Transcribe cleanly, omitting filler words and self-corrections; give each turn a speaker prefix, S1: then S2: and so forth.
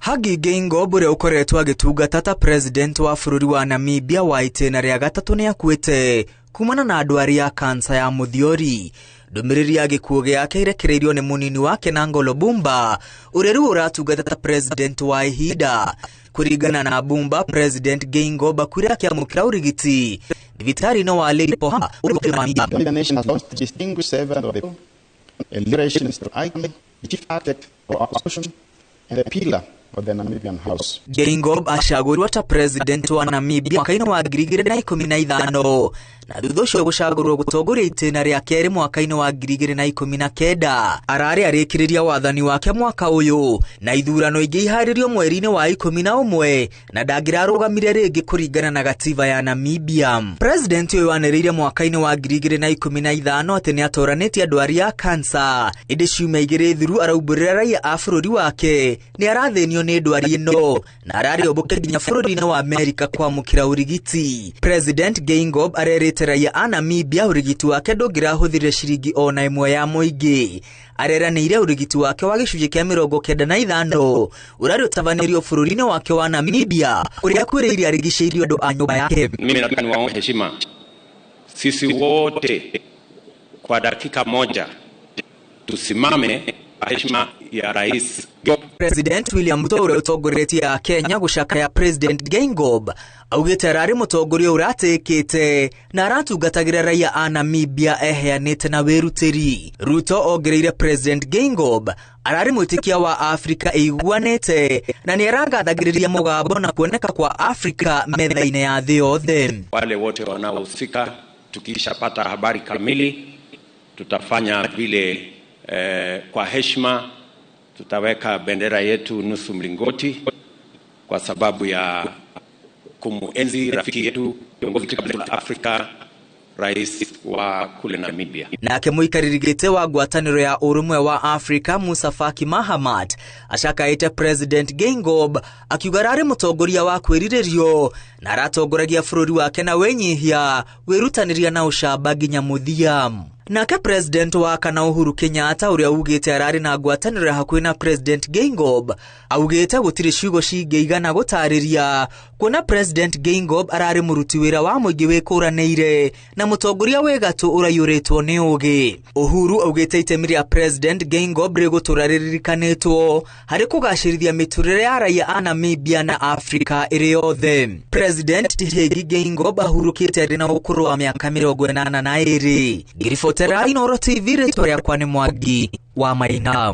S1: Hage Geingob uria ukoretwo agitungata ta president wa bururi wa Namibia wa itena ria gatatu ni akuite kumana na ndwari ya kansa ya muthiori. Ndumiriri ya gikuo giake irekereirio ni munini wake Nangolo Bumba uria riu uratungata ta president wa ihinda. Kuringana na Bumba, President Geingob akuire akiamukira urigiti thibitari no wa Lady Poha.
S2: The nation has lost a distinguished servant of the people, a liberation icon, the chief architect of our ocean, and a pillar of the Namibian house.
S1: Geingob ashagurwa ta president wa Namibia mwaka-ini wa 2015 na thutha ucio gucagurwo gutongoria itena ria keri mwaka-ini wa 2019. Arari arikiriria wathani wake mwaka uyu na ithurano ingi iharirio mweri-ini wa 11 na ndangirarugamire ringi kuringana na gatiba ya Namibia. President uyu waniriire mwaka-ini wa 2015 ati ni atoranitie ndwari ya kansa indi ciumia igiri thiru araumbũrĩra raia a bururi wake ni arathenio ni ndwari ino na arari oboke nginya bururi-ini wa Amerika kwamukira urigiti. President Geingob arerite raia a Namibia urigiti wake ndũngĩrahũthĩrire ciringi ona imwe ya mũingĩ. Areranĩire urigiti wake wa gĩcunjĩ kĩa 95 urari ũtabanirio bururi-ini wake wa Namibia uria akuĩrĩire arigicĩirio andũ a nyũmba yake.
S3: Mimi nataka niwaombe heshima sisi wote kwa dakika moja tusimame heshima ya rais.
S1: President William Ruto uria utongoretie Kenya gucakaya President Geingob augite arari mutongoria uratikite na aratungatagira raia a Namibia eheanite na wirutiri. Ruto ongereire President Geingob arari mwitikia wa Afrika iguanite na ni arangathagiriria mugambo na kuoneka kwa Afrika metha-ini ya thĩ yothe.
S3: Wale wote wanaohusika tukishapata habari kamili tutafanya vile kwa heshima tutaweka bendera yetu nusu mlingoti kwa sababu ya kumuenzi rafiki yetu kiongozi wa Afrika, rais wa kule Namibia.
S1: Nake muikaririgite wa ngwataniro ya urumwe wa Afrika Musa Faki Mahamat ashakaite President Geingob akiuga arari mutongoria wa kwirirerio na aratongoragia bururi wake na wenyihia wirutaniria na ucamba nginya muthia. Nake President wa kana Uhuru Kenyatta uria ugite arari na ngwataniro hakuhi na President Geingob augite gutiri ciugo cingeigana gutariria kuona President Geingob arari muruti wira wa muingi wikuranĩire na mutongoria wegatu urayuritwo ni ugi. Uhuru augite itemi ria President Geingob riguturaririkanitwo hari kugacirithia miturire ya raia a Namibia na Afrika iri yothe. President Hage Geingob ahurukite ari na ukuru wa miaka 82. Ngiribotera Inooro TV rĩtwa rĩakwa nĩ Mwangi wa Maina.